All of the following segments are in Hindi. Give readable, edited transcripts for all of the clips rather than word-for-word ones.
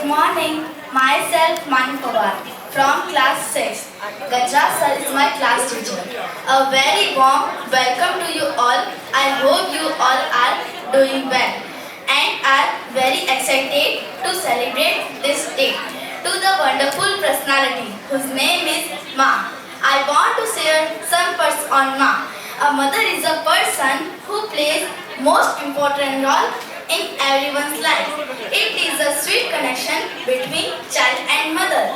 Good morning. Myself Mani Pawar from class 6. Gajra sir is my class teacher. A very warm welcome to you all. I hope you all are doing well and are very excited to celebrate this day. To the wonderful personality whose name is Ma, I want to share some words on Ma. A mother is a person who plays most important role in everyone's life. It is a sweet connection between child and mother.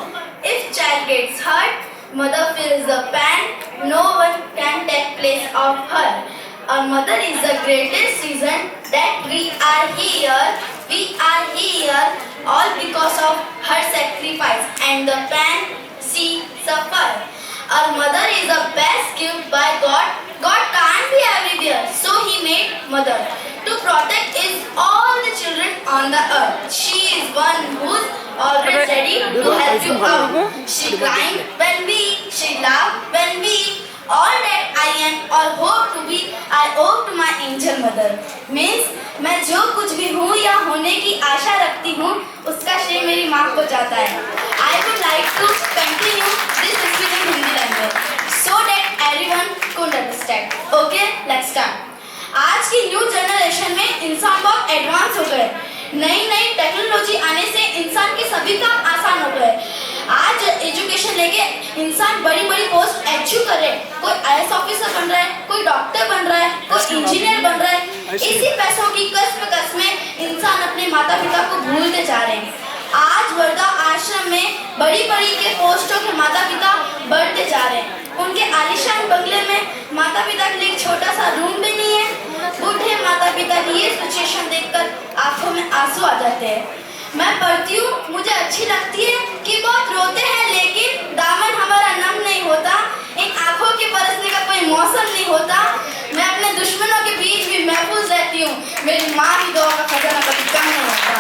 If child gets hurt, mother feels the pain. No one can take place of her. Our mother is the greatest reason that we are here. We are here all because of her sacrifice and the pain she suffered. Our mother is the best gift by God. God can't be everywhere, so He made mother to protect all the children on the earth. She is one who's always ready to help you out. She climbed when weak, she laughed when weak. All that I am or hope to be, I owe to my angel mother. Means मैं जो कुछ भी हूँ या होने की आशा रखती हूँ, उसका श्रेय मेरी माँ को जाता है. I would like to continue this speech in Hindi language so that everyone could understand. Okay, let's start. आज की न्यू जनरेशन में इंसान बहुत एडवांस हो गए. नई नई टेक्नोलॉजी आने से इंसान के सभी काम आसान हो गए. आज एजुकेशन लेके इंसान बड़ी बड़ी पोस्ट अचीव कर रहे हैं. कोई आईएएस ऑफिसर बन रहा है, कोई डॉक्टर बन रहा है, कोई इंजीनियर बन रहा है. इसी पैसों की कस में इंसान अपने माता पिता को भूलते जा रहे हैं. आज वर्धा आश्रम में बड़ी बड़ी के पोस्टों के माता पिता बढ़ते जा रहे हैं. उनके आलीशान बंगले में माता पिता के लिए एक छोटा सा रूम भी नहीं है. बूढ़े माता पिता की ये सिचुएशन देखकर आंखों में आंसू आ जाते हैं. मैं पढ़ती हूँ, मुझे अच्छी लगती है कि बहुत रोते हैं, लेकिन दामन हमारा नम नहीं होता. इन आंखों के बरसने का कोई मौसम नहीं होता. मैं अपने दुश्मनों के बीच भी महफूज रहती हूँ. मेरी माँ की दुआ का खजाना कभी कम नहीं होता.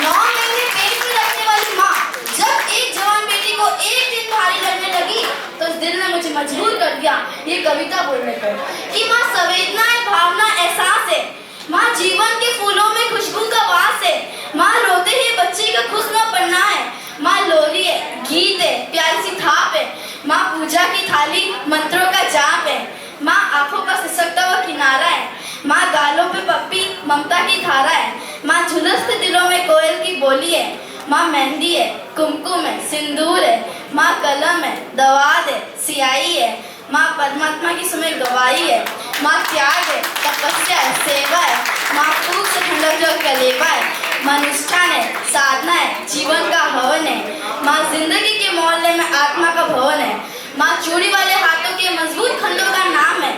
9 महीने पेट में रखने वाली माँ जब एक जवान बेटी को एक दिन भारी लगने लगी तो उस दिल ने मुझे मजबूर कर दिया ये कविता बोलने पर कि माँ संवेदना है, भावना, एहसास है. माँ जीवन के फूलों में खुशबू का वास है. माँ रोते ही बच्चे का खुश न पड़ना है. माँ लोरी है, गीत है, प्यारी सी थाप है. माँ पूजा की थाली, मंत्रों का जाप है. माँ आंखों का सिसकता हुआ किनारा है. माँ गालों पे पप्पी, ममता की धारा है. माँ झुलसते दिलों में कोयल की बोली है. माँ मेहंदी है, कुमकुम है, सिंदूर है. माँ कलम है, दवात है, सियाही है. माँ परमात्मा की सुमेर गवाही है. माँ त्याग है, तपस्या है, सेवा है. माँ फूक से ठंडक जो कलेवा है. माँ निष्ठान है, साधना है, जीवन का हवन है. माँ जिंदगी के मोहल्ले में आत्मा का भवन है. माँ चूड़ी वाले हाथों के मजबूत खंडों का नाम है.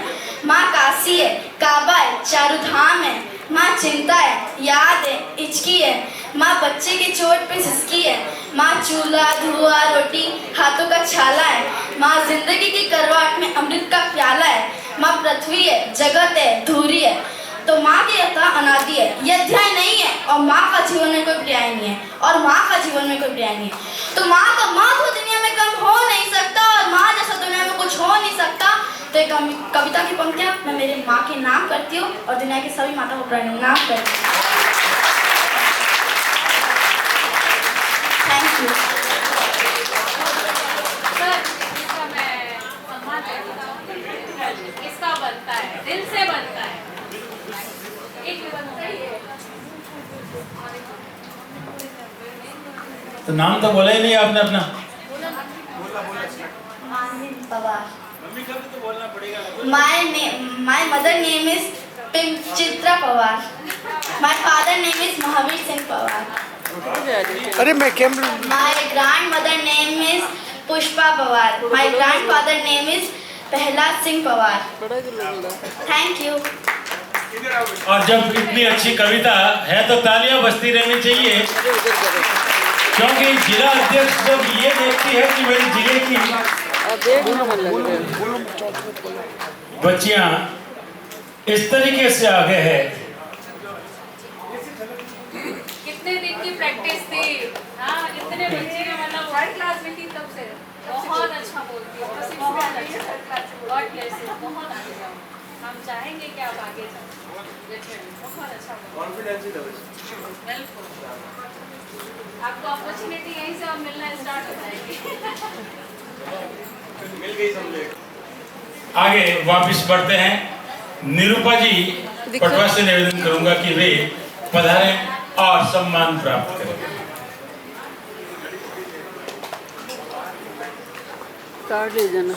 माँ काशी है, काबा है, चारों धाम है. माँ चिंता है, याद है, इचकी है. माँ बच्चे की चोट पे सिसकी है. माँ चूल्हा, धुआं, रोटी, हाथों का छाला है. माँ जिंदगी की करवाट में अमृत का प्याला है. माँ पृथ्वी है, जगत है, धूरी है. तो माँ की यात्रा अनादि है, यह अध्याय नहीं है. और माँ का जीवन में कोई पर्याय नहीं है. और माँ का जीवन में कोई पर्याय नहीं है. तो माँ का महत्व दुनिया में कम हो नहीं सकता. और माँ जैसा दुनिया में कुछ हो नहीं सकता. तो एक कविता की पंक्तियाँ मैं मेरी माँ के नाम करती हूँ और दुनिया की सभी माता को प्रणाम करती हूँ. Thank you. इसका बनता है, दिल से बनता है. तो नाम तो बोला ही नहीं आपने अपना. My mother name is Chitra Pawar. My father name is Mahavir Singh Pawar. अरे मैं camera. My grandmother name is Pushpa Pawar. My grandfather name is Prahlad Singh Pawar. Thank you. और जब इतनी अच्छी कविता है तो तालियां बजती रहनी चाहिए, क्योंकि जिला अध्यक्ष जब ये देखती है कि मेरे जिले की बच्चियां इस तरीके से आगे है. कितने दिन की प्रैक्टिस थी. हाँ, इतने बच्चे का मतलब 1 क्लास में थी तब से. बहुत अच्छा बोलती है, बहुत अच्छा. God bless you. बहुत आगे जाओ. हम चाहेंगे कि आप आगे जाओ. बहुत अच्छा बोलते हैं. आपको अपॉर्चुनिटी यहीं से अब मिलना स्टार्ट हो जाएगी। आगे वापस बढ़ते हैं। निरूपा जी पटवा से निवेदन करूंगा कि वे पधारें और सम्मान प्राप्त करें। कार्ड ले जाना।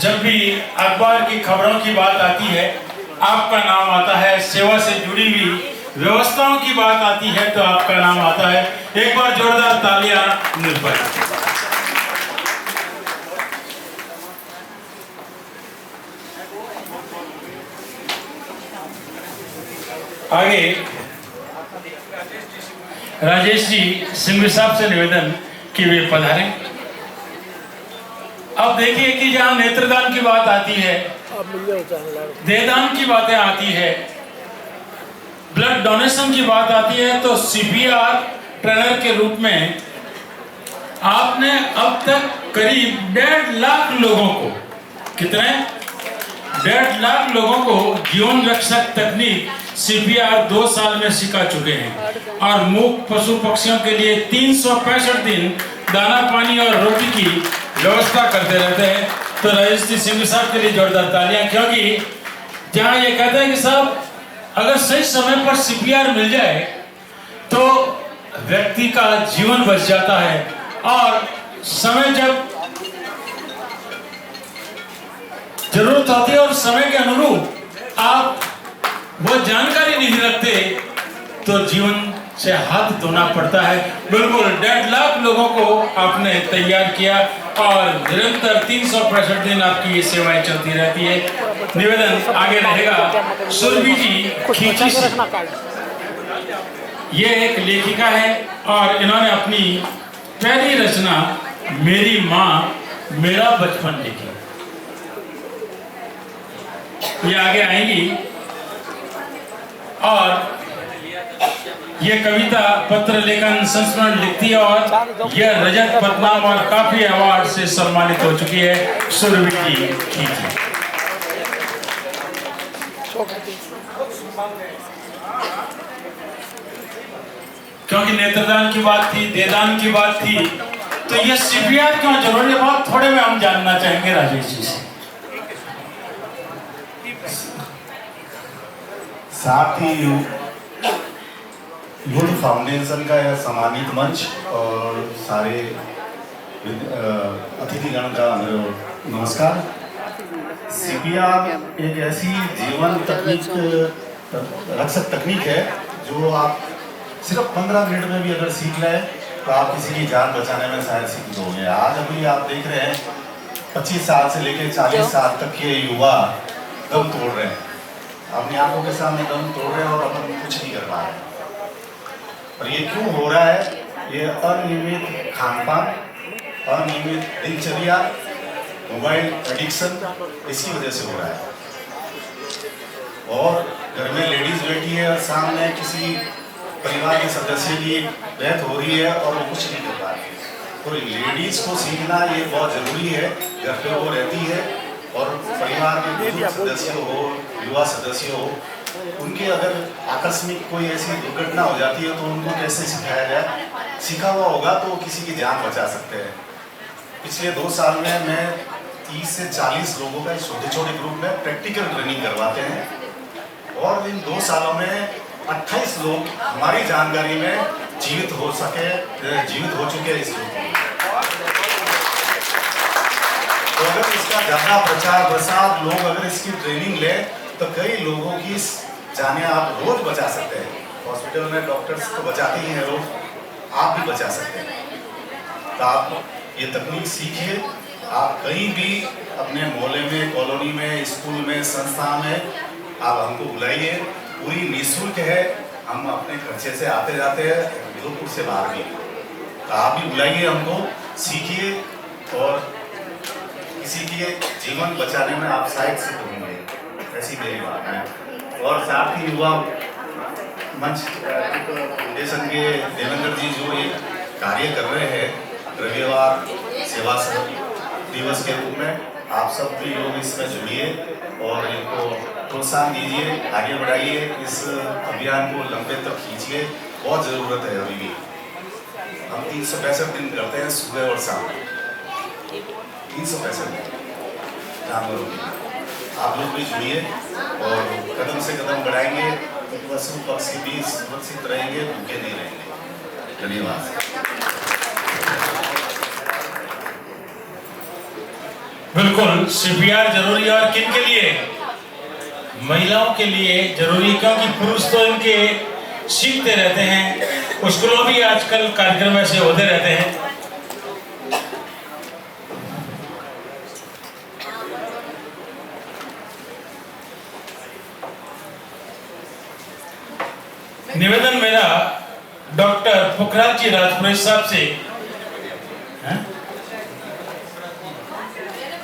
जब भी अखबार की खबरों की बात आती है, आपका नाम आता है। सेवा से जुड़ी हुई व्यवस्थाओं की बात आती है तो आपका नाम आता है। एक बार जोरदार तालियां निरूपा जी। आगे राजेश जी सिंघवी साहब से निवेदन कि वे पधारें। अब देखिए कि जहां नेत्रदान की बात आती है, देहदान की बातें आती है, ब्लड डोनेशन की बात आती है, तो सीपीआर ट्रेनर के रूप में आपने अब तक करीब 1.5 लाख लोगों को, कितने 1.5 लाख लोगों को जीवन रक्षक तकनीक सीपीआर 2 साल में सिखा चुके हैं और मूक पशु पक्षियों के लिए 365 दिन दाना पानी और रोटी की व्यवस्था करते रहते हैं। तो राजेश जी सिंह साहब के लिए जोरदार तालियां, क्योंकि जहां ये कहते हैं कि साहब अगर सही समय पर सीपीआर मिल जाए तो व्यक्ति का जीवन बच जाता है, और समय जब जरूरत होती है और समय के अनुरूप आप वो जानकारी नहीं रखते तो जीवन से हाथ धोना पड़ता है। बिल्कुल 1.5 लाख लोगों को आपने तैयार किया और निरंतर 365 दिन आपकी ये सेवाएं चलती रहती है। निवेदन आगे रहेगा सुरभि जी खींची से। ये एक लेखिका है और इन्होंने अपनी पहली रचना मेरी माँ मेरा बचपन लिखी। ये आगे आएंगी और ये कविता पत्र लेखन संस्मरण लिखती है और यह रजत पदनाम और काफी अवार्ड से सम्मानित हो चुकी है। सुरभि जी कीजिए। क्योंकि नेत्रदान की बात थी, देहदान की बात थी, तो ये सीपीआर क्यों जरूरी है, बहुत थोड़े में हम जानना चाहेंगे राजेश जी से। साथ ही युद्ध फाउंडेशन का यह सम्मानित मंच और सारे अतिथिगण का नमस्कार। सीपीआर एक ऐसी जीवन रक्षक तकनीक है जो आप सिर्फ 15 मिनट में भी अगर सीख लें तो आप किसी की जान बचाने में शायद सीख दोगे। आज अभी आप देख रहे हैं 25 साल से लेकर 40 साल तक के युवा दम तोड़ रहे हैं, अपनी आंखों के सामने दम तोड़ रहे हैं और अपन कुछ नहीं कर पा रहे हैं। और ये क्यों हो रहा है? ये अनियमित खान पान, अनियमित दिनचर्या, मोबाइल एडिक्शन, इसकी वजह से हो रहा है। और घर में लेडीज बैठी है और सामने किसी परिवार के सदस्य की डेथ हो रही है और वो कुछ नहीं कर पा रही। तो लेडीज को सीखना ये बहुत जरूरी है। घर पे वो रहती है और परिवार के बुजुर्ग सदस्य हो, युवा सदस्य हो, उनके अगर आकस्मिक कोई ऐसी दुर्घटना हो जाती है तो उनको कैसे सिखाया जाए। सीखा हुआ होगा तो किसी की जान बचा सकते हैं। पिछले 2 साल में मैं 30 से 40 लोगों का छोटे छोटे ग्रुप में प्रैक्टिकल ट्रेनिंग करवाते हैं और इन 2 सालों में 28 लोग हमारी जानकारी में जीवित हो चुके हैं इस ग्रुप में। तो अगर इसका ज़्यादा प्रचार प्रसार, लोग अगर इसकी ट्रेनिंग लें तो कई लोगों की जानें आप रोज बचा सकते हैं। हॉस्पिटल में डॉक्टर्स तो बचाते ही हैं रोज, आप भी बचा सकते हैं। तो आप ये तकनीक सीखिए आप कहीं भी अपने मोहल्ले में, कॉलोनी में, स्कूल में, संस्था में आप हमको बुलाइए, पूरी निःशुल्क है। हम अपने खर्चे से आते जाते हैं, जोधपुर से बाहर भी, तो आप भी बुलाइए हमको, सीखिए और किसी के जीवन बचाने में आप सहायक सिद्ध होंगे, ऐसी मेरी बात है। और साथ ही युवा मंच फाउंडेशन के देवेंद्र जी जो ये कार्य कर रहे हैं रविवार सेवा दिवस के रूप में, आप सब भी लोग इसमें जुड़िए और इनको प्रोत्साहन दीजिए, आगे बढ़ाइए, इस अभियान को लंबे तक खींचिए, बहुत ज़रूरत है अभी भी। हम 365 दिन करते हैं, सुबह और शाम, 365 जानवरों की। आप लोग भी जुड़िए और कदम से कदम बढ़ाएंगे, पशु पक्षी भी सुरक्षित रहेंगे, भूखे नहीं रहेंगे। धन्यवाद। बिल्कुल, सीपीआर जरूरी है। और किन के लिए? महिलाओं के लिए जरूरी, क्योंकि पुरुष तो इनके सीखते रहते हैं। स्कूलों भी आजकल कार्यक्रम ऐसे होते रहते हैं। निवेदन मेरा डॉक्टर पुखराज जी राजपुरी साहब से,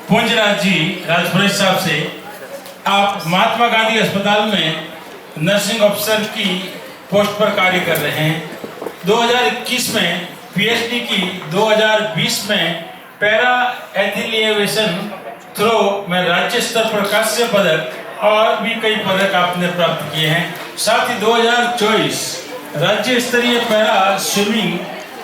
पुंजराज जी राजपुरी साहब से, आप महात्मा गांधी अस्पताल में नर्सिंग अफसर की पोस्ट पर कार्य कर रहे हैं। 2021 में पीएचडी की, 2020 में पैरा एथिलिएशन थ्रो में राज्य स्तर पर कांस्य पदक और भी कई पदक आपने प्राप्त किए हैं। साथ ही 2024 राज्य स्तरीय पैरा स्विमिंग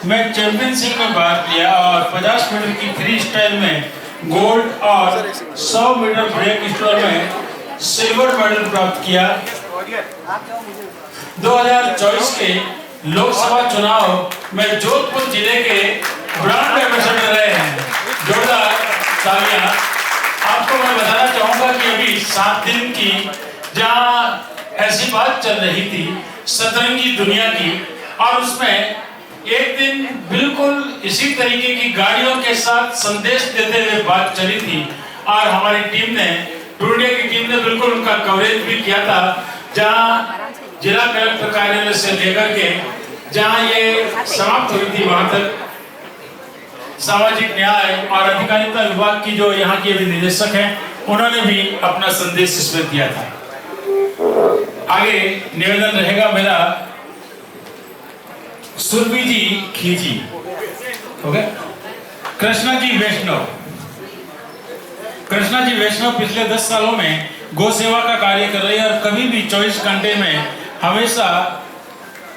में चैंपियनशिप में भाग लिया और 50 मीटर की फ्री स्टाइल में गोल्ड और 100 मीटर ब्रेक स्ट्रोक में सिल्वर मेडल प्राप्त किया। 2024 के लोकसभा चुनाव में जोधपुर जिले के ब्रांड एम्बेसडर रहे हैं। जोरदार तालियां। आपको मैं बताना चाहूंगा कि अभी 7 दिन की जहां ऐसी बात चल रही थी सतरंगी दुनिया की, और उसमें एक दिन बिल्कुल इसी तरीके की गाड़ियों के साथ संदेश देते हुए बात चली थी, और हमारी टीम ने, टूर की टीम ने बिल्कुल उनका कवरेज भी किया था, जहां जिला कलेक्टर कार्यालय से लेकर के जहां ये समाप्त हुई थी वहां तक सामाजिक न्याय और अधिकारिता विभाग की जो यहाँ की निदेशक हैं, उन्होंने भी अपना संदेश इसमें दिया था। आगे निवेदन रहेगा मेरा सुरभि जी खींची, ओके। कृष्णा जी वैष्णव। कृष्णा जी वैष्णव पिछले 10 सालों में गौ सेवा का कार्य कर रही है और कभी भी 24 घंटे में हमेशा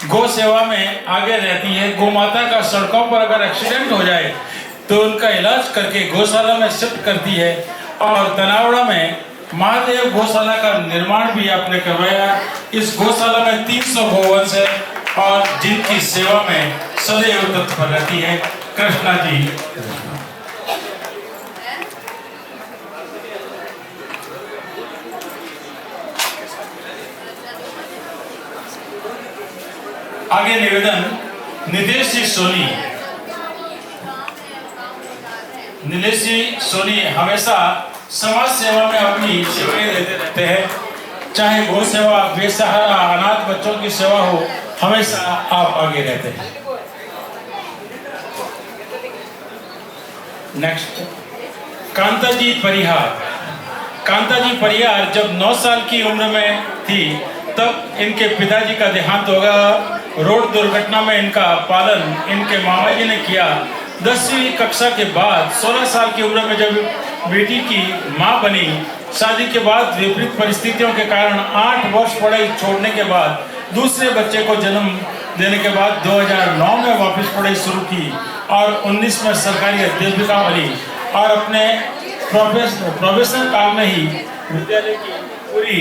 गौ सेवा में आगे रहती है। गौ माता का सड़कों पर अगर एक्सीडेंट हो जाए तो उनका इलाज करके गौशाला में शिफ्ट करती है, और तनावड़ा में महादेव गौशाला का निर्माण भी आपने करवाया। इस गौशाला में 300 गौवंश है और जिनकी सेवा में सदैव तत्पर रहती है। कृष्णा जी। आगे निवेदन नितेश जी सोनी। निलेश जी सोनी हमेशा समाज सेवा में अपनी सेवाएं देते रहते हैं, चाहे गौ सेवा, बेसहारा अनाथ बच्चों की सेवा हो, हमेशा आप आगे रहते हैं। नेक्स्ट, कांता जी परिहार। कांता जी परिहार जब 9 साल की उम्र में थी तब इनके पिताजी का देहांत हो गया। रोड दुर्घटना में इनका पालन इनके मामा जी ने किया। 10वीं कक्षा के बाद 16 साल की उम्र में जब बेटी की मां बनी, शादी के बाद विपरीत परिस्थितियों के कारण 8 वर्ष पढ़ाई छोड़ने के बाद दूसरे बच्चे को जन्म देने के बाद 2009 में वापस पढ़ाई शुरू की और 19 में सरकारी अध्यापिका बनी और अपने प्रोफेशनल काल में ही विद्यालय की पूरी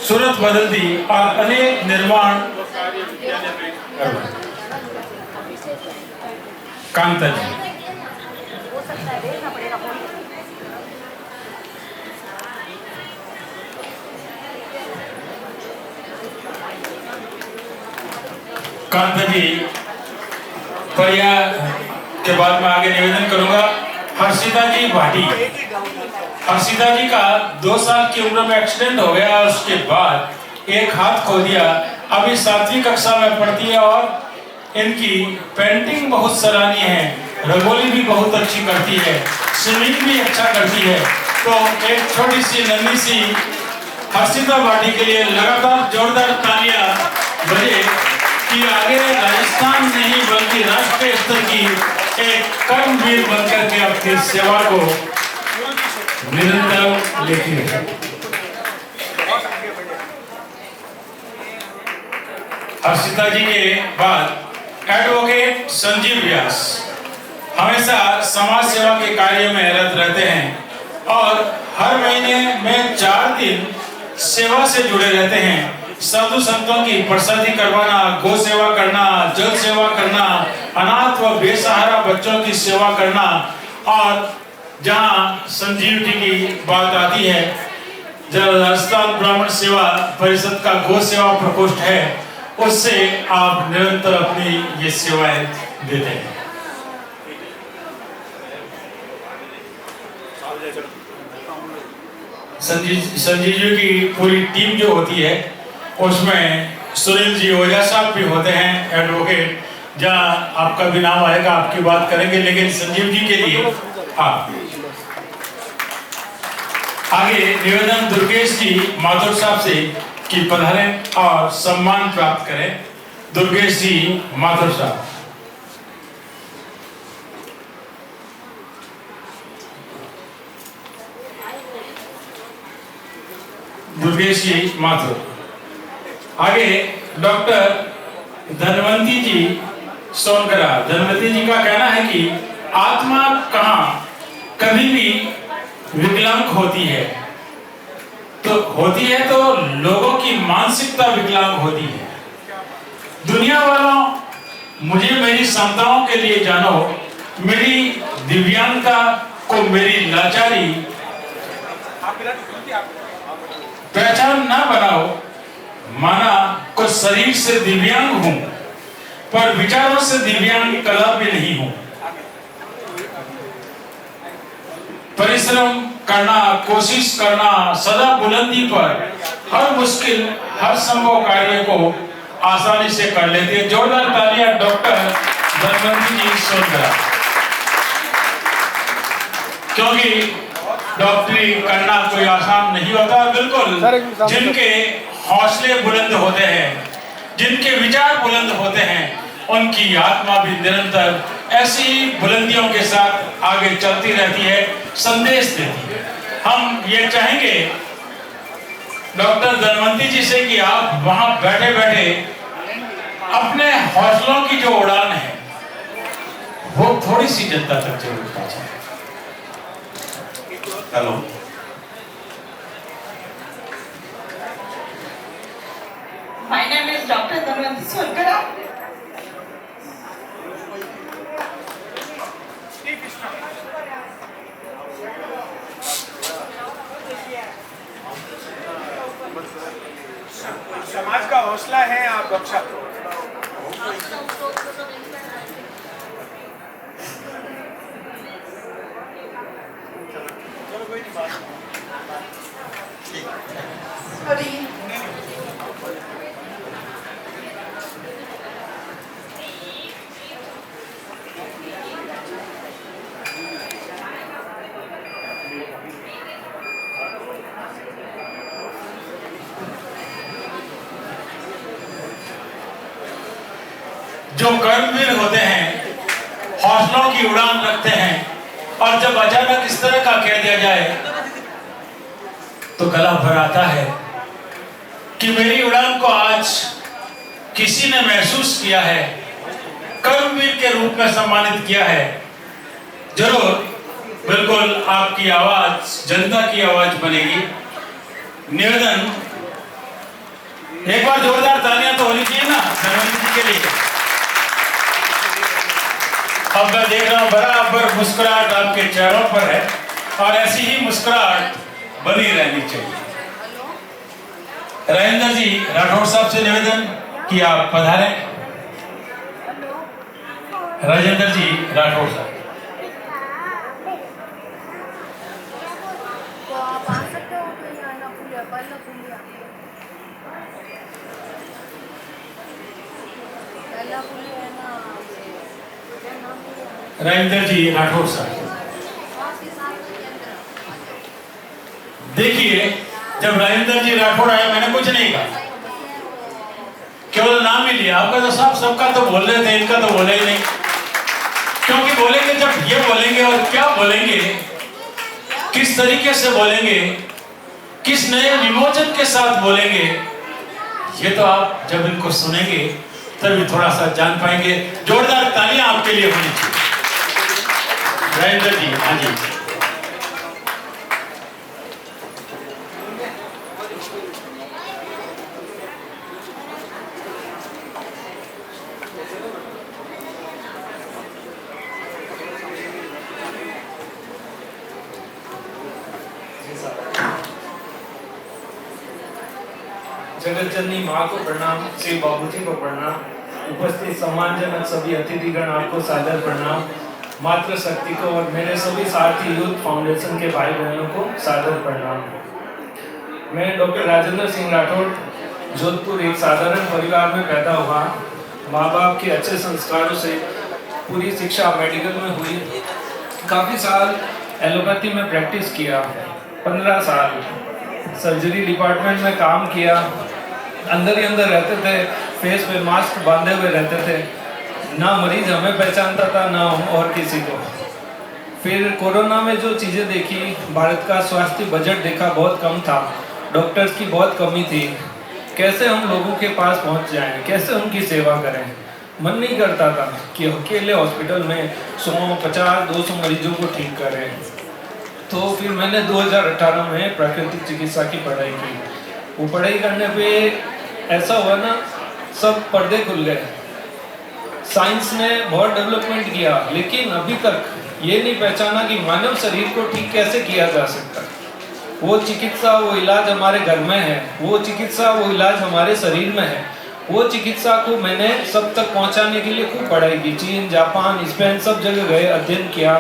सूरत बदल दी और अनेक निर्माण कार्य विद्यालय में करवाए। कांता जी। कांता जी परिया के बाद मैं आगे निवेदन करूंगा। हर्षिता जी भाटी। हर्षिता जी का 2 साल की उम्र में एक्सीडेंट हो गया और उसके बाद एक हाथ खो दिया। अभी 7वीं कक्षा में पढ़ती है और इनकी पेंटिंग बहुत सराहनीय है, रंगोली भी बहुत अच्छी करती है, स्विमिंग भी अच्छा करती है। तो एक छोटी सी नन्ही सी हर्षिता भाटी के लिए लगातार जोरदार तालियां बजे कि आगे राजस्थान नहीं बल्कि राष्ट्रीय स्तर की एक कर्मवीर बनकर के अपनी सेवा को निरंतर लेती है। हर्षिता जी के बाद एडवोकेट संजीव व्यास हमेशा समाज सेवा के कार्य में रत रहते हैं और हर महीने में 4 दिन सेवा से जुड़े रहते हैं। साधु संतों की प्रसादी करवाना, गौ सेवा करना, जल सेवा करना, अनाथ व बेसहारा बच्चों की सेवा करना। और जहां संजीव जी की बात आती है, जब राजस्थान ब्राह्मण सेवा परिषद का गौ सेवा प्रकोष्ठ है, उससे आप निरंतर अपनी ये सेवाएं देते हैं। संजीव जी की पूरी टीम जो होती है उसमें सुनील जी ओझा साहब भी होते हैं एडवोकेट, जहां आपका भी नाम आएगा, आपकी बात करेंगे, लेकिन संजीव जी के लिए आगे निवेदन दुर्गेश जी माथुर साहब से कि पधारें और सम्मान प्राप्त करें। दुर्गेश जी माथुर साहब। दुर्गेश जी माथुर। आगे डॉक्टर धनवंती जी सोनकरा। धनवंती जी का कहना है कि आत्मा कहाँ कभी भी विकलांग होती है, तो लोगों की मानसिकता विकलांग होती है। दुनिया वालों मुझे मेरी क्षमताओं के लिए जानो, मेरी दिव्यांगता को मेरी लाचारी पहचान ना बनाओ, माना कुछ शरीर से दिव्यांग हूं पर विचारों से दिव्यांग कदापि नहीं हूं। परिश्रम करना, कोशिश करना, सदा बुलंदी पर हर मुश्किल हर संभव कार्य को आसानी से कर लेते हैं। जोरदार तालियां डॉक्टर धनवंती जी सोनकरा। क्योंकि डॉक्टरी करना कोई आसान नहीं होता। बिल्कुल जिनके हौसले बुलंद होते हैं, जिनके विचार बुलंद होते हैं, उनकी आत्मा भी निरंतर ऐसी बुलंदियों के साथ आगे चलती रहती है, संदेश देती है। हम ये चाहेंगे डॉक्टर धनवंती जी से कि आप वहां बैठे बैठे अपने हौसलों की जो उड़ान है वो थोड़ी सी जनता तक जरूर पहुंचाएं। Hello, My name is Dr. Dhanwanti Sonkara. समाज का हौसला है आप बख्शा। जो कर्मवीर होते हैं, हौसलों की उड़ान रखते हैं, और जब अचानक इस तरह का कह दिया जाए तो गला भर आता है कि मेरी उड़ान को आज किसी ने महसूस किया है, कर्मवीर के रूप में सम्मानित किया है। जरूर बिल्कुल आपकी आवाज जनता की आवाज बनेगी। निवेदन, एक बार जोरदार तालियां तो होनी चाहिए ना धनवंती जी के लिए। अब मैं देख रहा हूं बराबर मुस्कुराहट आपके चेहरों पर है और ऐसी ही मुस्कुराहट बनी रहनी चाहिए। राजेंद्र जी राठौड़ साहब से निवेदन कि आप पधारें। राजेंद्र जी राठौड़ साहब। राजेंद्र जी राठौर साहब, देखिए जब राजेंद्र जी राठौर आए मैंने कुछ नहीं कहा, केवल नाम ही लिया। आपका तो साहब सबका तो बोल रहे थे, इनका तो बोले ही नहीं, क्योंकि बोलेंगे जब ये बोलेंगे और क्या बोलेंगे, किस तरीके से बोलेंगे, किस नए विमोचन के साथ बोलेंगे, ये तो आप जब इनको सुनेंगे तभी थोड़ा सा जान पाएंगे। जोरदार तालियां आपके लिए होनी चाहिए। राजेंद्र जी, हाँ जी। जगत जननी माँ को प्रणाम, श्री बाबूजी को प्रणाम, उपस्थित सम्मानजनक सभी अतिथिगण आपको सादर प्रणाम, मातृशक्ति को और मेरे सभी साथी यूथ फाउंडेशन के भाई बहनों को सादर प्रणाम। मैं डॉक्टर राजेंद्र सिंह राठौर जोधपुर एक साधारण परिवार में पैदा हुआ। माँ बाप के अच्छे संस्कारों से पूरी शिक्षा मेडिकल में हुई। काफ़ी साल एलोपैथी में प्रैक्टिस किया, 15 साल सर्जरी डिपार्टमेंट में काम किया। अंदर ही अंदर रहते थे, फेस पे मास्क बांधे हुए रहते थे, ना मरीज हमें पहचानता था ना हम और किसी को। फिर कोरोना में जो चीज़ें देखी, भारत का स्वास्थ्य बजट देखा बहुत कम था, डॉक्टर्स की बहुत कमी थी, कैसे हम लोगों के पास पहुंच जाएं, कैसे उनकी सेवा करें। मन नहीं करता था कि अकेले हॉस्पिटल में 100, 50, 200 मरीजों को ठीक करें। तो फिर मैंने 2018 में प्राकृतिक चिकित्सा की पढ़ाई की। वो पढ़ाई करने पे ऐसा हुआ ना, सब पर्दे खुल गए। साइंस ने बहुत डेवलपमेंट किया, लेकिन अभी तक ये नहीं पहचाना कि मानव शरीर को ठीक कैसे किया जा सकता है। वो चिकित्सा, वो इलाज हमारे घर में है, वो चिकित्सा, वो इलाज हमारे शरीर में है। वो चिकित्सा को मैंने सब तक पहुंचाने के लिए खूब पढ़ाई की। चीन, जापान, स्पेन सब जगह गए, अध्ययन किया,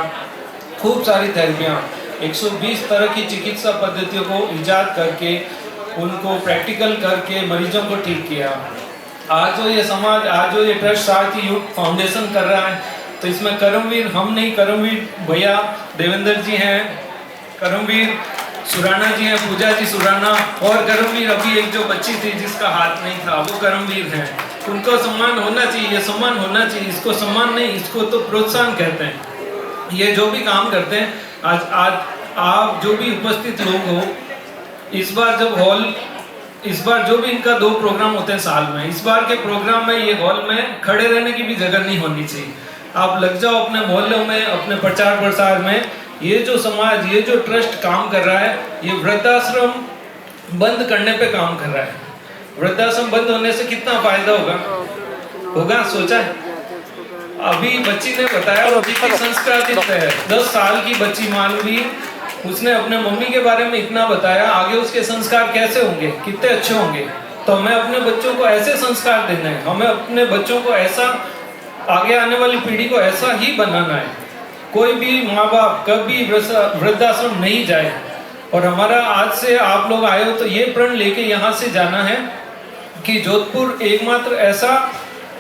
खूब सारी थेरेपियाँ, 120 तरह की चिकित्सा पद्धतियों को इजाद करके उनको प्रैक्टिकल करके मरीजों को ठीक किया। आज जो ये समाज, आज जो ये ट्रस्ट सारथी यूथ फाउंडेशन कर रहा है, तो इसमें कर्मवीर हम नहीं, कर्मवीर भैया देवेंद्र जी हैं, कर्मवीर सुराना जी हैं, पूजा जी सुराना, और कर्मवीर अभी एक जो बच्ची थी जिसका हाथ नहीं था, वो कर्मवीर हैं। उनको सम्मान होना चाहिए, ये सम्मान होना चाहिए। इसको सम्मान नहीं, इसको तो प्रोत्साहन कहते हैं। ये जो भी काम करते हैं, आज आप जो भी उपस्थित लोग हो, इस बार जो भी इनका 2 प्रोग्राम होते हैं साल में, इस बार के प्रोग्राम में ये हॉल में खड़े रहने की भी जगह नहीं होनी चाहिए। आप लग जाओ अपने मोहल्लों में, अपने प्रचार प्रसार में। ये जो समाज, ये जो ट्रस्ट काम कर रहा है, ये वृद्धाश्रम बंद करने पे काम कर रहा है। वृद्धाश्रम बंद होने से कितना फायदा होगा सोचा है? अभी बच्ची ने बताया, अभी की संस्कृत है, 10 साल की बच्ची मानवी, उसने अपने मम्मी के बारे में इतना बताया, आगे उसके संस्कार कैसे होंगे, कितने अच्छे होंगे। तो हमें अपने बच्चों को ऐसे संस्कार देना है, हमें अपने बच्चों को ऐसा, आगे आने वाली पीढ़ी को ऐसा ही बनाना है। कोई भी माँ बाप कभी वृद्धाश्रम नहीं जाए। और हमारा आज से आप लोग आए हो तो ये प्रण लेके यहाँ से जाना है कि जोधपुर एकमात्र ऐसा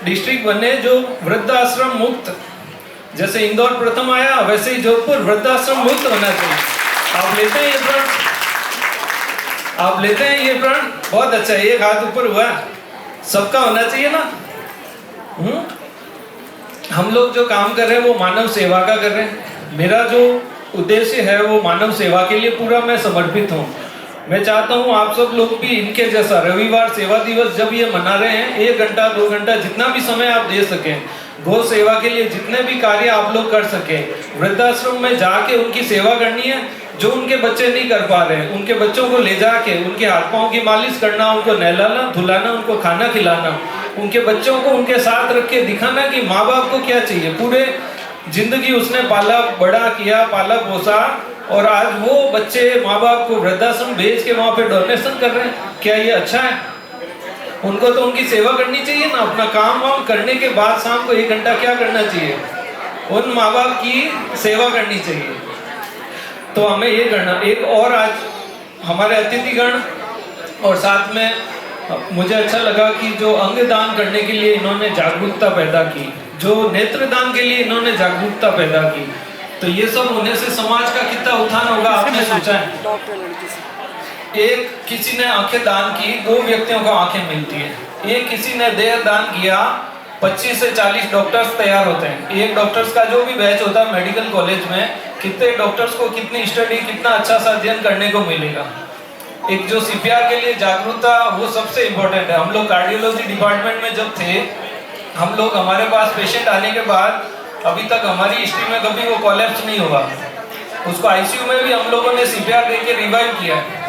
डिस्ट्रिक्ट बने जो वृद्धाश्रम मुक्त, जैसे इंदौर प्रथम आया वैसे ही जोधपुर वृद्धाश्रम मुक्त होना चाहिए। आप लेते हैं ये प्रण? आप लेते हैं ये प्रण? बहुत अच्छा है, एक हाथ ऊपर हुआ, सबका होना चाहिए ना। हम लोग जो काम कर रहे हैं वो मानव सेवा का कर रहे हैं। मेरा जो उद्देश्य है वो मानव सेवा के लिए पूरा मैं समर्पित हूँ। मैं चाहता हूँ आप सब लोग भी इनके जैसा रविवार सेवा दिवस जब ये मना रहे हैं, 1 घंटा 2 घंटा जितना भी समय आप दे सकें, गौ सेवा के लिए जितने भी कार्य आप लोग कर सकें, वृद्धाश्रम में जाके उनकी सेवा करनी है। जो उनके बच्चे नहीं कर पा रहे हैं, उनके बच्चों को ले जाके उनके हाथ पाँव की मालिश करना, उनको नहलाना धुलाना, उनको खाना खिलाना, उनके बच्चों को उनके साथ रख के दिखाना कि माँ बाप को क्या चाहिए। पूरे जिंदगी उसने पाला बड़ा किया, पाला पोसा, और आज वो बच्चे माँ बाप को वृद्धाश्रम भेज के वहाँ पे डोनेशन कर रहे हैं। क्या ये अच्छा है? उनको तो उनकी सेवा करनी चाहिए ना। अपना काम वाम करने के बाद शाम को 1 घंटा क्या करना चाहिए? उन माँ बाप की सेवा करनी चाहिए। तो हमें ये करना। एक और आज हमारे अतिथिगण और साथ में मुझे अच्छा लगा कि जो अंगदान करने के लिए इन्होंने जागरूकता पैदा की, जो नेत्रदान के लिए इन्होंने जागरूकता पैदा की, तो ये सब होने से समाज का कितना उत्थान होगा आपने सोचा है? डॉक्टर लड़की से एक किसी ने आंखें दान की, 2 व्यक्तियों को आंखें मिलती है। एक किसी ने देह दान किया, 25 से 40 डॉक्टर्स तैयार होते हैं। एक डॉक्टर्स का जो भी बैच होता है मेडिकल कॉलेज में, कितने डॉक्टर्स को कितनी स्टडी, कितना अच्छा सा अध्ययन करने को मिलेगा। एक जो सीपीआर के लिए जागरूकता, वो सबसे इम्पोर्टेंट है। हम लोग कार्डियोलॉजी डिपार्टमेंट में जब थे, हम लोग हमारे पास पेशेंट आने के बाद अभी तक हमारी हिस्ट्री में कभी वो कोलैप्स नहीं हुआ। उसको आईसीयू में भी हम लोगों ने सीपीआर देके रिवाइव किया है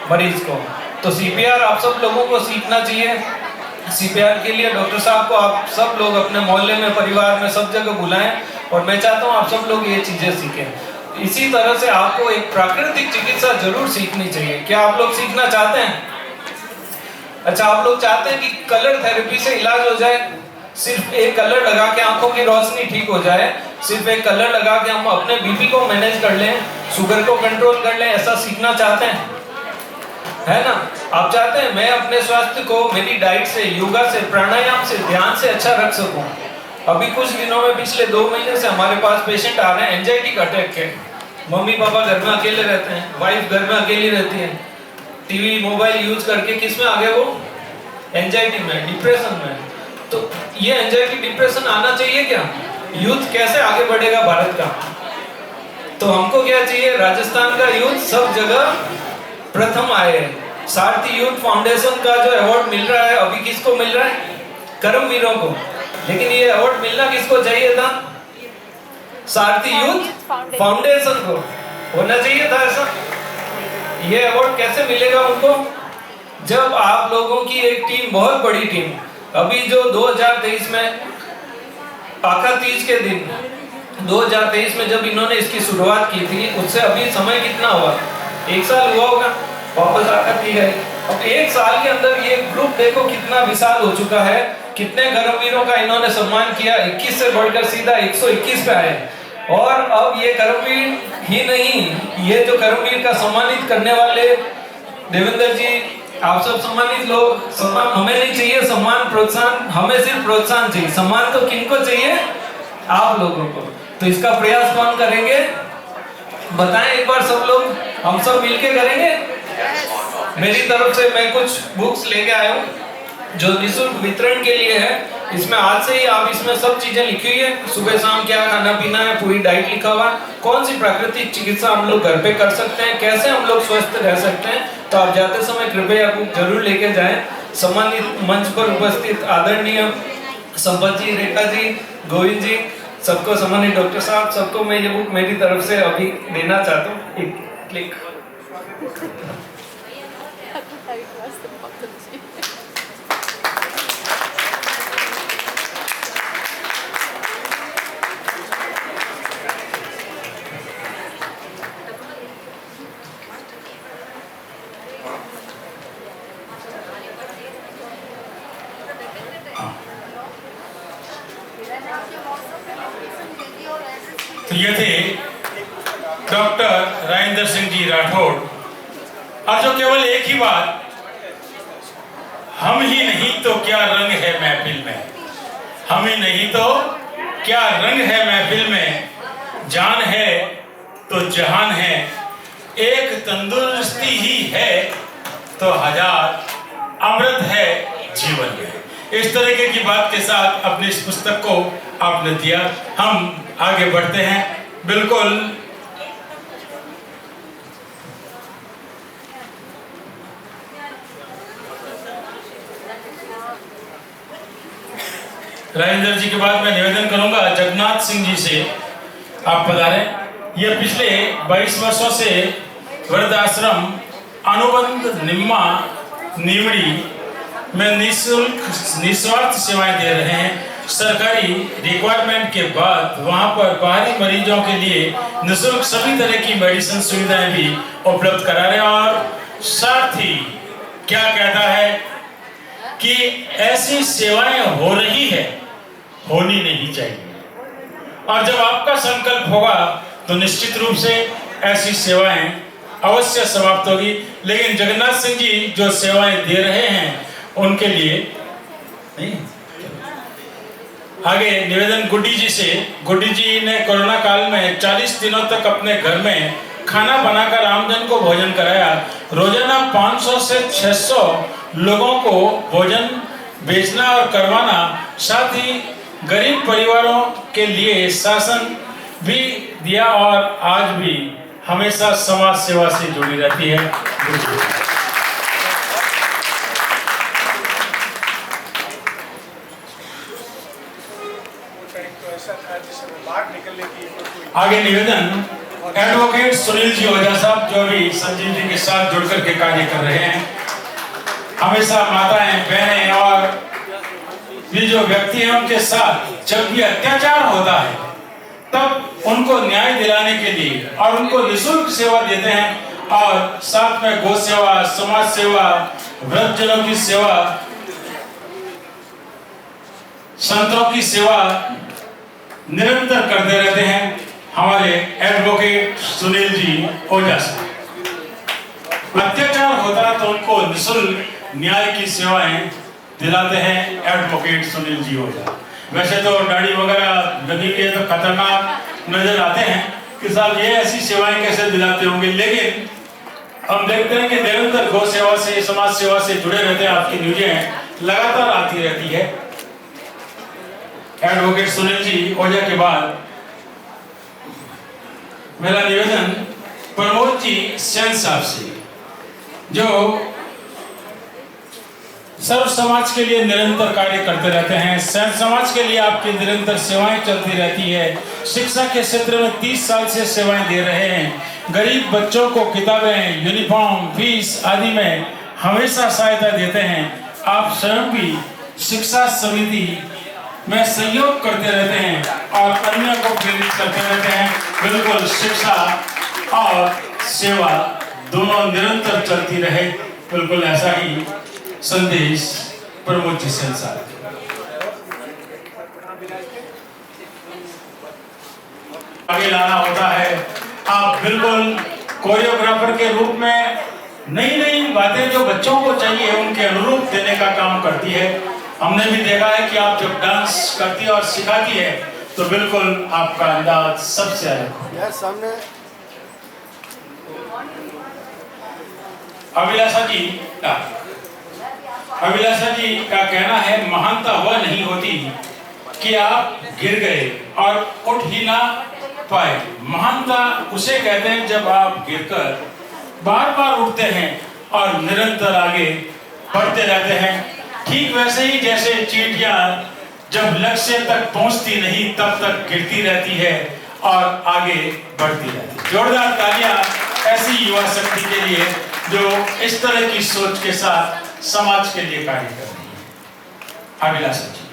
मरीज को। तो सीपीआर आप सब लोगों को सीखना चाहिए। सीपीआर के लिए डॉक्टर साहब को आप सब लोग अपने मोहल्ले में, परिवार में, सब जगह बुलाएं, और मैं चाहता हूँ आप सब लोग ये चीजें सीखें। इसी तरह से आपको एक प्राकृतिक चिकित्सा जरूर सीखनी चाहिए। क्या आप लोग सीखना चाहते हैं? अच्छा, आप लोग चाहते हैं कि कलर थेरेपी से इलाज हो जाए? सिर्फ एक कलर लगा के आंखों की रोशनी ठीक हो जाए, सिर्फ एक कलर लगा के हम अपने बीपी को मैनेज कर लें, शुगर को कंट्रोल कर लें, ऐसा सीखना चाहते हैं? है ना? आप चाहते हैं मैं अपने स्वास्थ्य को मेरी डाइट से, योगा से, प्राणायाम से, ध्यान से अच्छा रख सकूं। अभी कुछ दिनों में, पिछले 2 महीने से हमारे पास पेशेंट आ रहे हैं एंजाइटी का अटैक के। मम्मी पापा घर में अकेले रहते हैं, वाइफ घर में अकेली रहती है, टीवी मोबाइल यूज करके किस में आ गए वो? एंजाइटी में, डिप्रेशन में। तो ये एंजाइटी डिप्रेशन आना चाहिए क्या? यूथ कैसे आगे बढ़ेगा भारत का? तो हमको क्या चाहिए? राजस्थान का यूथ सब जगह प्रथम आए। सारथी यूथ फाउंडेशन का जो अवार्ड मिल रहा है, अभी किसको मिल रहा है? कर्मवीरों को। लेकिन ये अवार्ड मिलना किसको चाहिए था? सारथी यूथ फाउंडेशन को होना चाहिए था ऐसा। ये अवार्ड कैसे मिलेगा उनको? जब आप लोगों की एक टीम, बहुत बड़ी टीम, अभी जो 2023 में आका तीज के दिन 2023 में जब इन्होंने इसकी शुरुआत की थी, उससे अभी समय कितना हुआ? 1 साल हुआ होगा। वापस आका तीज है। अब 1 साल के अंदर ये ग्रुप देखो कितना विशाल हो चुका है। कितने कर्मवीरों का इन्होंने सम्मान किया, 21 से बढ़कर सीधा 121 पे आए। और अब ये कर्मवीर ही नहीं, ये जो कर्मवीर का सम्मानित करने वाले देवेंद्र जी, आप सब सम्मानित लोग। सम्मान हमें नहीं चाहिए, सम्मान प्रोत्साहन, हमें सिर्फ प्रोत्साहन चाहिए। सम्मान तो किनको चाहिए? आप लोगों को। तो इसका प्रयास कौन करेंगे? बताएं एक बार सब लोग, हम सब मिलके करेंगे। मेरी तरफ से मैं कुछ बुक्स लेके आया हूँ जो निःशुल्क वितरण के लिए है। इसमें आज से ही आप इसमें सब चीजें लिखी हुई है, सुबह शाम क्या खाना पीना है, पूरी डाइट लिखा हुआ है, कौन सी प्राकृतिक चिकित्सा हम लोग घर पे कर सकते हैं, कैसे हम लोग स्वस्थ रह सकते हैं। तो आप जाते समय कृपया बुक जरूर लेके जाएं। सम्मानित मंच पर उपस्थित आदरणीय संपत जी, रेखा जी, गोविंद जी, सबको, सम्मानित डॉक्टर साहब, सबको मैं ये बुक मेरी तरफ से अभी देना चाहता हूँ। एक क्लिक। तो ये थे डॉक्टर राजेंद्र सिंह जी राठौड़। और जो केवल एक ही बात, हम ही नहीं तो क्या रंग है महफिल में, हम ही नहीं तो क्या रंग है महफिल में, जान है तो जहान है, एक तंदुरुस्ती ही है तो 1000 अमृत है जीवन में। इस तरीके की बात के साथ अपनी इस पुस्तक को आपने दिया। हम आगे बढ़ते हैं। बिल्कुल राजेंद्र जी के बाद मैं निवेदन करूंगा जगन्नाथ सिंह जी से, आप पधारें। ये पिछले 22 वर्षों से वृद्धाश्रम अनुबंध निम्मा नीमड़ी में निस्वार्थ सेवाएं दे रहे हैं। सरकारी रिक्वायरमेंट के बाद वहां पर बाहरी मरीजों के लिए निःशुल्क सभी तरह की मेडिसिन सुविधाएं भी उपलब्ध करा रहे हैं। और साथ ही क्या कहता है कि ऐसी सेवाएं हो रही है, होनी नहीं चाहिए। और जब आपका संकल्प होगा तो निश्चित रूप से ऐसी सेवाएं अवश्य समाप्त होगी। लेकिन जगन्नाथ सिंह जी जो सेवाएं दे रहे हैं उनके लिए नहीं। आगे निवेदन गुड्डी जी से। गुड्डी जी ने कोरोना काल में 40 दिनों तक अपने घर में खाना बनाकर आमजन को भोजन कराया। रोजाना 500 से 600 लोगों को भोजन बेचना और करवाना, साथ ही गरीब परिवारों के लिए शासन भी दिया और आज भी हमेशा समाज सेवा से जुड़ी रहती है। आगे निवेदन एडवोकेट सुनील जी ओझा साहब, जो भी संजीव जी के साथ जुड़कर के कार्य कर रहे हैं। हमेशा माताएं, बहनें और ये जो व्यक्ति हैं उनके साथ जब भी अत्याचार होता है तब उनको न्याय दिलाने के लिए और उनको निःशुल्क सेवा देते हैं और साथ में गौ सेवा, समाज सेवा, वृद्धजनों की सेवा, संतों की सेवा निरंतर करते रहते हैं हमारे एडवोकेट सुनील जी ओझा साहब। अत्याचार होता है तो उनको निःशुल्क न्याय की सेवाएं दिलाते हैं एडवोकेट सुनील जी ओझा। वैसे तो दाढ़ी वगैरह लगी हुई है तो खतरनाक नजर आते हैं कि साहब ये ऐसी सेवाएं कैसे दिलाते होंगे, लेकिन हम देखते हैं कि निरंतर गौ सेवा से, समाज सेवा से जुड़े रहते हैं। आपकी न्यूज़ें लगातार आती रहती है। एडवोकेट सुनील जी ओझा के बाद मेरा निवेदन प्रमोद जी सेन साहब से, जो सर्व समाज के लिए निरंतर कार्य करते रहते हैं। सेन समाज के लिए आपकी निरंतर सेवाएं चलती रहती है। शिक्षा के क्षेत्र में 30 साल से सेवाएं दे रहे हैं। गरीब बच्चों को किताबें, यूनिफॉर्म, फीस आदि में हमेशा सहायता देते हैं। आप स्वयं भी शिक्षा समिति में सहयोग करते रहते हैं और अन्य को प्रेरित करते रहते हैं। बिल्कुल शिक्षा और सेवा दोनों निरंतर चलती रहे, बिल्कुल ऐसा ही संदेश प्रमोद जी सेन साहब। आगे लाना होता है। आप बिल्कुल कोरियोग्राफर के रूप में नई नई बातें जो बच्चों को चाहिए उनके अनुरूप देने का काम करती है। हमने भी देखा है कि आप जब डांस करती है और सिखाती है तो बिल्कुल आपका अंदाज सबसे अलग है। सामने अभिलाषा जी का कहना है, महानता वह नहीं होती कि आप गिर गए और उठ ही ना पाए। महानता उसे कहते हैं जब आप गिरकर बार बार उठते हैं और निरंतर आगे बढ़ते रहते हैं। ठीक वैसे ही जैसे चींटियां जब लक्ष्य तक पहुंचती नहीं तब तक गिरती रहती है और आगे बढ़ती रहती है। जोरदार तालियां ऐसी युवा शक्ति के लिए जो इस तरह की सोच के साथ समाज के लिए कार्य कर रही है। अभिलाषा जी।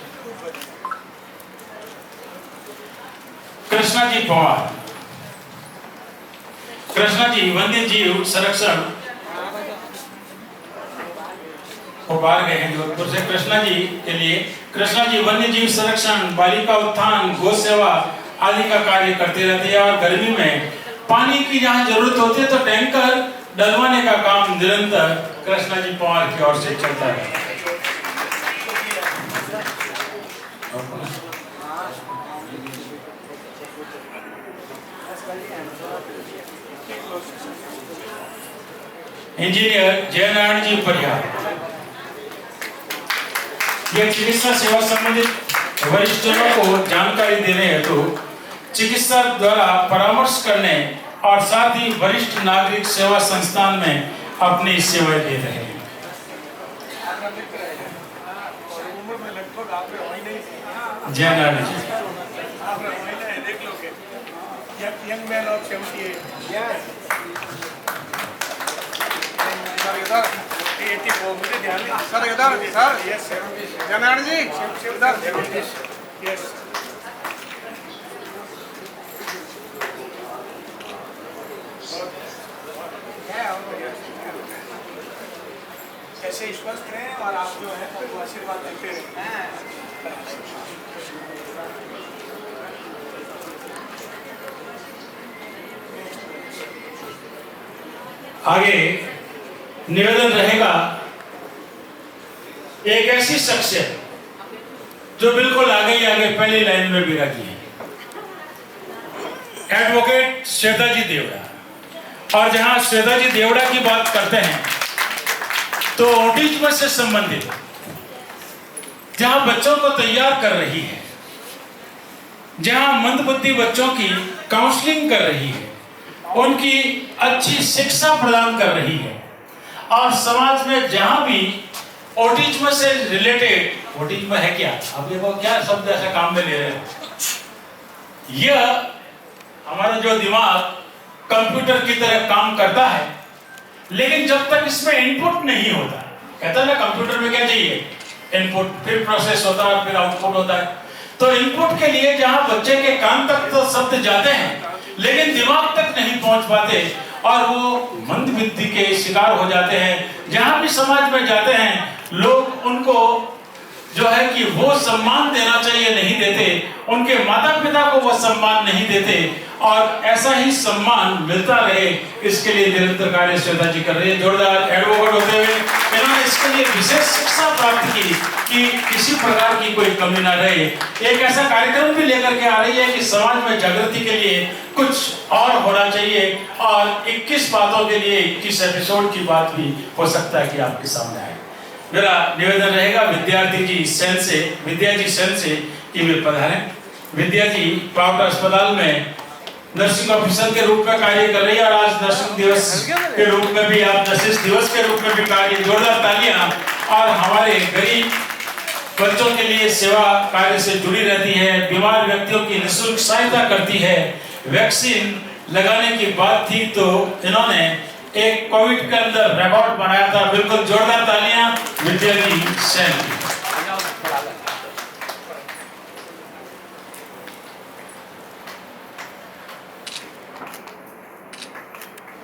कृष्णा जी पवार। कृष्णा जी वन्य जीव संरक्षण बाहर गए हैं जोधपुर से। कृष्णा जी के लिए, कृष्णा जी वन्य जीव संरक्षण, बालिका उत्थान, गौ सेवा आदि का कार्य करते रहते हैं और गर्मी में पानी की जहाँ जरूरत होती है तो टैंकर डलवाने का काम निरंतर कृष्णा जी पवार की ओर से चलता है। इंजीनियर जयनारायण जी परिहार। यह चिकित्सा सेवा संबंधित वरिष्ठजनों को जानकारी देने हेतु चिकित्सा द्वारा परामर्श करने और साथ ही वरिष्ठ नागरिक सेवा संस्थान में अपनी सेवाएं दे रहे हैं। जयनारायण जी। यंग मैन ऑफ 78 मुझे ध्यान नहीं सर, इधर सर। यस सर, जयनारायण जी इधर। यस ऐसे स्वस्थ रहें और आप जो है तो आशीर्वाद देते रहें। आगे निवेदन रहेगा एक ऐसी शख्सियत जो बिल्कुल आगे ही आगे पहली लाइन में भी रखी है, एडवोकेट श्वेता जी देवड़ा। और जहां श्वेता जी देवड़ा की बात करते हैं तो ऑटिज्म से संबंधित जहां बच्चों को तैयार कर रही है, जहां मंदबुद्धि बच्चों की काउंसलिंग कर रही है, उनकी अच्छी शिक्षा प्रदान कर रही है, और समाज में जहां भी ऑटिज्म से रिलेटेड, ऑटिज्म है क्या, अब देखो क्या शब्द ऐसा काम में ले रहे हैं, यह हमारा जो दिमाग कंप्यूटर की तरह काम करता है, लेकिन जब तक इसमें इनपुट नहीं होता, कहता है ना कंप्यूटर में क्या चाहिए, इनपुट, फिर प्रोसेस होता है, फिर आउटपुट होता है। तो इनपुट के लिए जहां बच्चे के कान तक तो शब्द जाते हैं लेकिन दिमाग तक नहीं पहुंच पाते और वो मंदबुद्धि के शिकार हो जाते हैं। जहां भी समाज में जाते हैं लोग उनको जो है कि वो सम्मान देना चाहिए नहीं देते, उनके माता पिता को वो सम्मान नहीं देते, और ऐसा ही सम्मान मिलता रहे इसके लिए निरंतर कार्य श्वेता जी कर रही है। जोरदार एडवोकेट होते हुए इन्होंने इसके लिए विशेष शिक्षा प्राप्त की कि किसी प्रकार की कोई कमी ना रहे। एक ऐसा कार्यक्रम भी लेकर के आ रही है कि समाज में जागृति के लिए कुछ और होना चाहिए, और 21 बातों के लिए 21 एपिसोड की बात भी हो सकता है कि आपके सामने आए। मेरा निवेदन रहेगा विद्यार्थी जी सेल से, विद्या जी सेल से कि वे पधारें। विद्या जी पावटा अस्पताल में नर्सिंग ऑफिसर के रूप में कार्य कर रही है, और आज नर्सिंग दिवस के रूप में भी, आप नर्सिंग दिवस के रूप में भी कार्य, जोरदार तालियां। और हमारे गरीब बच्चों के लिए सेवा कार्य से जुड़ी रहती है, बीमार व्यक्तियों की निःशुल्क सहायता करती है। वैक्सीन लगाने की बात थी तो इन्होंने एक कोविड के अंदर रिकॉर्ड बनाया था। बिल्कुल जोरदार तालियां विद्या जी सेन की।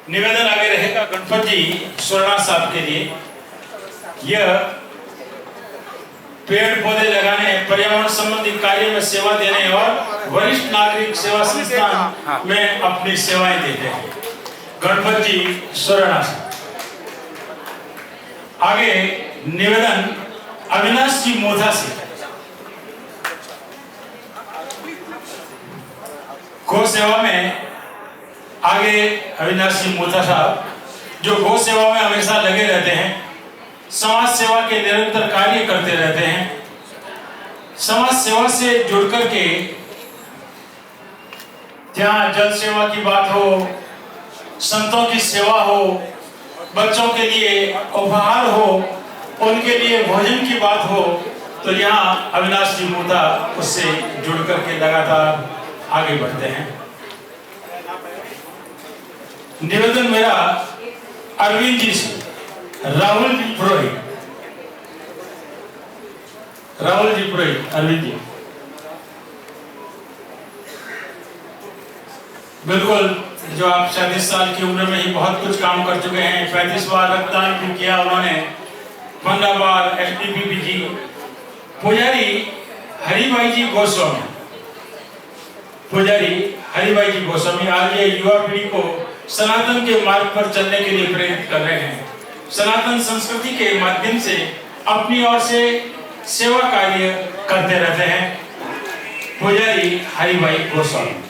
निवेदन आगे रहेगा गणपत जी सुरना साहब के लिए। यह पेड़ पौधे लगाने, पर्यावरण संबंधी कार्य में सेवा देने और वरिष्ठ नागरिक सेवा संस्थान में अपनी सेवाएं देते हैं। गणपत जी सुरना साहब। आगे निवेदन अविनाश जी मोधा से। गौ सेवा में आगे अविनाश जी मोथा साहब जो गौ सेवा में हमेशा लगे रहते हैं, समाज सेवा के निरंतर कार्य करते रहते हैं। समाज सेवा से जुड़ करके जहाँ जल सेवा की बात हो, संतों की सेवा हो, बच्चों के लिए उपहार हो, उनके लिए भोजन की बात हो, तो यहाँ अविनाश जी मोथा उससे जुड़ करके लगातार आगे बढ़ते हैं। निवेदन मेरा अरविंद जी से, राहुल जी पुरोहित, राहुल जी पुरोहित, अरविंद जी। बिल्कुल, जो आप 37 साल की उम्र में ही बहुत कुछ काम कर चुके हैं। 35 बार रक्तदान भी किया उन्होंने, 15 बार एसडीपीपी जी। पुजारी हरिभाई जी गोस्वामी, पुजारी हरिभाई जी गोस्वामी आज ये युवा पीढ़ी को सनातन के मार्ग पर चलने के लिए प्रेरित कर रहे हैं। सनातन संस्कृति के माध्यम से अपनी ओर से सेवा कार्य करते रहते हैं। पुजारी हरिभाई गोस्वामी।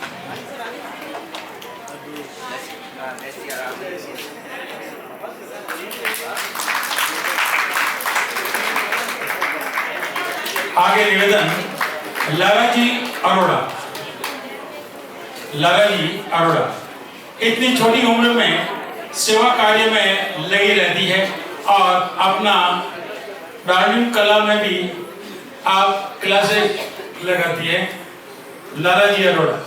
आगे निवेदन लाला जी अरोड़ा। लाला जी अरोड़ा इतनी छोटी उम्र में सेवा कार्य में लगी रहती है और अपना प्रारंभिक कला में भी आप क्लासेस लगाती है। लाला जी अरोड़ा।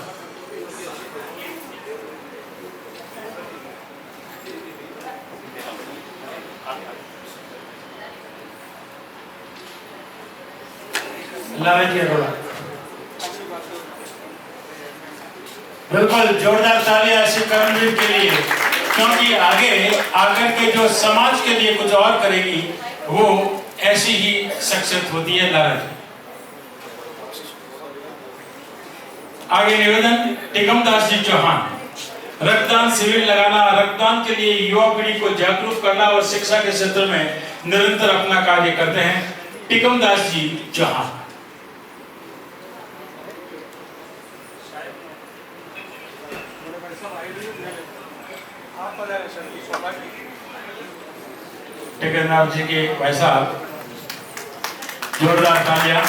लाला जी अरोड़ा। बिल्कुल जोरदार तालियां ऐसे कर्मवीर के लिए, क्योंकि आगे आकर के जो समाज के लिए कुछ और करेगी वो ऐसी ही शख्सियत होती है लाला जी। आगे निवेदन टिकमदास जी चौहान। रक्तदान शिविर लगाना, रक्तदान के लिए युवा पीढ़ी को जागरूक करना और शिक्षा के क्षेत्र में निरंतर अपना कार्य करते हैं टिकम दास जी जहां। टिकमदास जी के भाई साहब, जोरदार तालियां।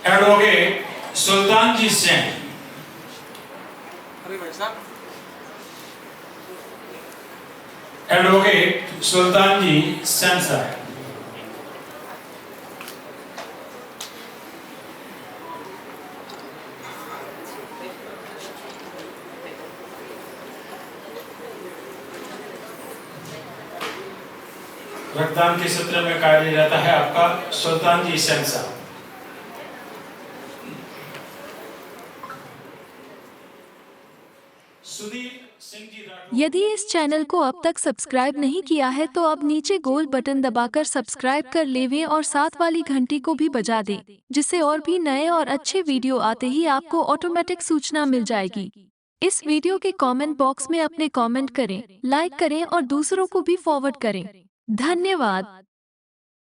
एडवोकेट सुल्तान जी सेन। अरे भाई साहब, एडवोकेट सुल्तान जी सेन साहब। रक्तदान के क्षेत्र में कार्य रहता है आपका सुल्तान जी सेन साहब। यदि इस चैनल को अब तक सब्सक्राइब नहीं किया है तो अब नीचे गोल बटन दबाकर सब्सक्राइब कर लेवें और साथ वाली घंटी को भी बजा दें, जिससे और भी नए और अच्छे वीडियो आते ही आपको ऑटोमेटिक सूचना मिल जाएगी। इस वीडियो के कमेंट बॉक्स में अपने कमेंट करें, लाइक करें और दूसरों को भी फॉरवर्ड करें। धन्यवाद।